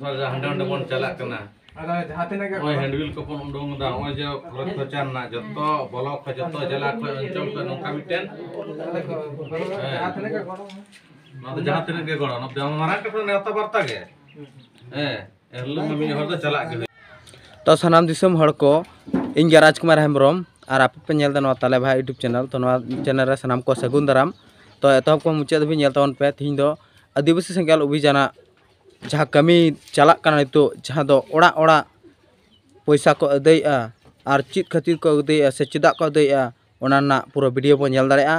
हांडे हांडे बन चला करना अदा जहां तने के ओय हैंडविल को पन उडोंग दा ओय जे खरच खचार ना जतो ब्लॉक ख जतो जिला ख अंचल ख नोका मिटेन जहां तने के गड़ो ना तो जहां तने के गड़ो ना जहां मारा के नेता वार्ता के एहलो मम्मी हर तो चला के तो सानाम दिसम हड़ को इन राजकुमार हेम्ब्रम और आप पे नेल दनो ताले भाई यूट्यूब चैनल तो चैनल रे सानाम को सगुन दाराम तो एतहब को मुचाद भी नेल तवन पे तीन दो आदिवासी सेंगल अभियान जहाँ कमी चला नितो जहाँ दो ओड़ा ओड़ा पैसा को अदैया और चीज खातिर को अदैया से चेदा को अदैया ओना पूरा वीडियो बन नेल दाड़ेया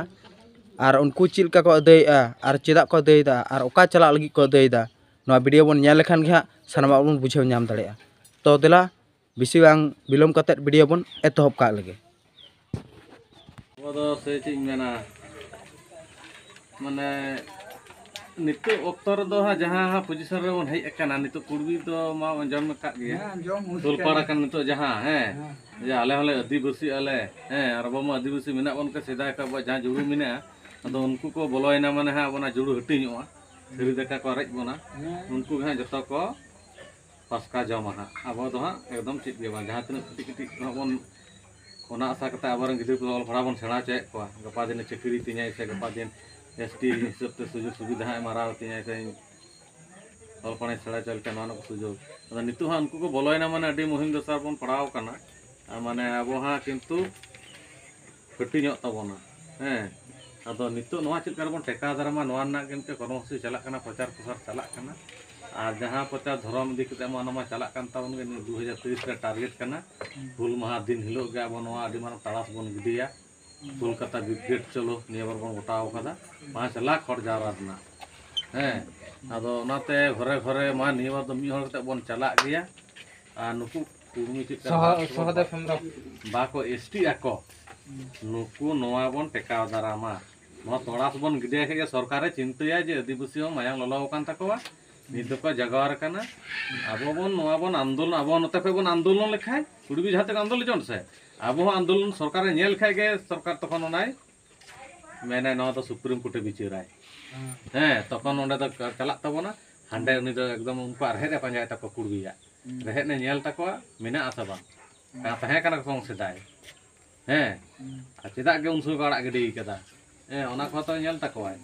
और उनको चीज का को अदैया और चेदा को अदैदा और ओका चला लगी को अदैदा नवा वीडियो बन नेल लेखान गे सानामा बन बुझाव नाम दाड़ेया तो देला बिसी बांग बिलोम कते वीडियो बन एतहब का लगे वो से चीज मेना माने नितो अक्तर दो हा जहां हा पोजीशन रे बन हेज अकाना नितो कुड़बी दो मा जन्म का गया तोलपाड़ा kan नितो जहां जे आले हले आदिवासी आले और बम आदिवासी मेना बन के सेदा का जहां जुड़ू मेना अदो उनको को बोलोयना माने हा बना जुड़ू हटिñoa सरी दका को रेज बना उनको हा जतो को पासका जमा हा अब दो हा एकदम ठीक गे बा जहां तने टिक टिक बन ओना आशा कते आबरन गिदिर को ऑल भड़ा बन सेणा चे को गपा दिन चक्री तिኛय से गपा दिन एसटी हिसाब से सुजोग सुविधा मारा तिኛय से ऑल पणे सेणा चल के नानो सुजोग अदा नितु हा उनको को बोलोयना माने अडी मुहिम दसार बन पड़ाव कना माने अब हा किंतु हटिñoa तबना अदो नितु नोआ चेक कर बन टेका दारामा नोआ ना किंतु कर्मसूची चला कना प्रचार प्रसार चला कना और जहाँ प्रचार धर्म दी कते मा चला कान ताबन गे 2023 रे टारगेट कना हुल महा दिन हिलो गे अब नोआ अडी मारन ताड़ास बन गिदिया कोलकाता ब्रिगेड चलो निया बार बन गोटाव कदा 5 लाख हर जावराना अदो नाते घरे घरे मा निया बार दो मी हर कते बन चला गया आ नुकु कुर्मी चित सहदे फेमरा बाको एसटी आको नुकु नोआ बन टेकाव दारामा नो तोड़ास बन गिदिया के सरकारे चिंताया जे आदिवासी मायांग ललो कान तकोवा नित को जगार कना अब बन आंदोलन अब नते पे बन आंदोलन लेखाय कुड़बी जहां तक आंदोलन जन से अब आंदोलन सरकार नेल खाय गे सरकार तखन नाय मेने न तो सुप्रीम कोर्ट बिचाराय तखन ओंडे तो चला तबना हांडे उनी तो एकदम उनको रेहे पांजाय तको कुड़बिया रेहे ने नेल तकोवा मेना आसा बा का तहे कना को सेदाय चेदा गे उनसु गाड़ा गिडी कदा ओना को तो नेल तकोवाय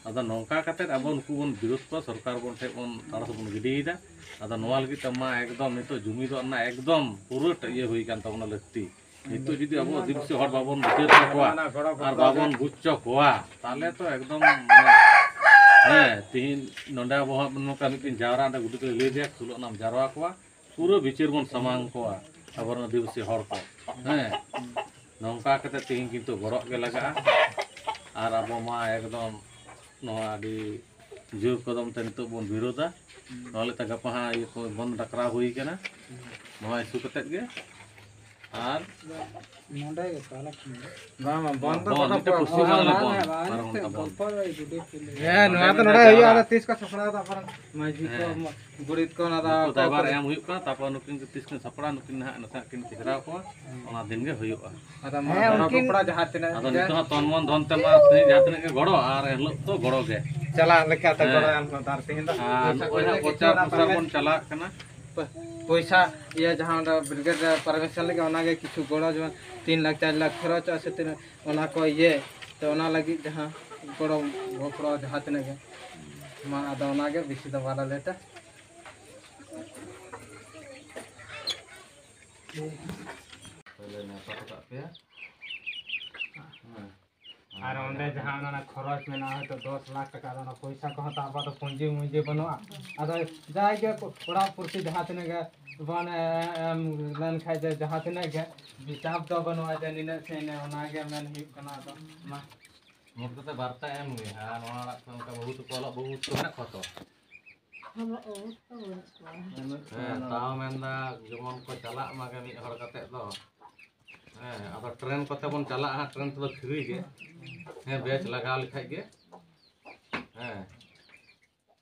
अदा नौका कते अब उनको बन विरोध को सरकार बन ठे बन तारस बन गिडीदा अदा नोआ लगी तमा एकदम नितो जुमी दो ना एकदम पूरा ये हुई कान तबना लगती नितो जदी अब आदिवासी हर बाबन बुझे तकोवा और बाबन बुच्चो कोवा ताले तो एकदम तीन नोंडा अब नोका मिटिन जावरा अंडा गुडू ले दिया सुलो नाम जारवा कोवा पूरा बिचार बन समांग कोवा अब आदिवासी हर को नौका कते तीन किंतु गरक के लगा और अब मा एकदम नोआडी जोर कदम ते नितो बन विरोधा नले त गपा ये को बन डकरा हुई केना नोआ इशू कते गे और नोडे के ताला बन तो कुछ वाला बन नोआ तो नोडे हुई आदा 30 का सपना ता पर माजी को गुड़ित को ना तो दाबार एम हुई का तापर नुकिन 30 के सपना नुकिन ना नसा किन किरा को ओना दिन गे हुईआ आदा उनकिन कपड़ा जहां तने आदा नितो तन मन धन ते मा जहां तने के गड़ो और हेलो तो गड़ो गे चला लेका त गड़ो हम तार तेन दा ओना प्रचार प्रसार बन चला कना पैसा ये जहां ब्रिगेड परमिशन लगे ओना के किछु गड़ो जो 3 लाख 4 लाख खर्च से तेन ओना को ये तो ओना लगी जहां गड़ो भोपड़ो जहां तने के मा आदा ओना के बिसी द वाला लेता पहले ना पता पे और ओंडे जहां ना खरच में ना है तो 10 लाख टका ना पैसा कह ता बा तो पूंजी मुंजी बनवा अदा जाय के थोड़ा पुरती जहां तने के बन लन खाय जे जहां तने के हिसाब तो बनवा जे निने से ने ओना के मेन ही कना तो मा मोर तो वार्ता एम हुई हां नोआ का बहुत कोला बहुत ना खतो ताव मेंदा जमन को चला मा के मी हर कते दो अब ट्रेन कते बन चला हा ट्रेन तो फ्री गे बेच लगा लिखाय गे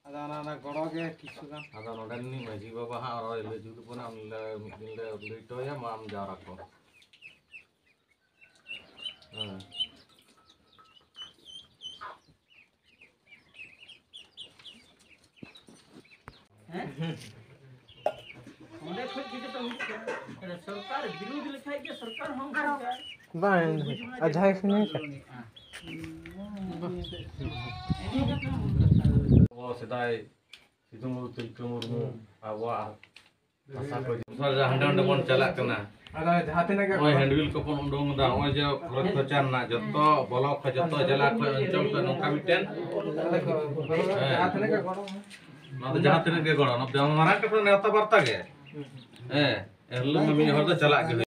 अदा ना गड़ो गे किछु गान अदा नोडनी माजी बाबा हा और ले जुद बना हम ले लेटोया माम जारा को bang ajai sini sedai itu Tilka Murmu awak masa ko hande hande mon chalak kana ada jahat ini ke oi handwheel ko pon undong da oi je khorot khochan na joto bolok ko joto jala ko anchol ko nongka miten jahat ini ke kono na to jahat tine ge goro na marang ka neta barta ge erlu mami hor da chalak ge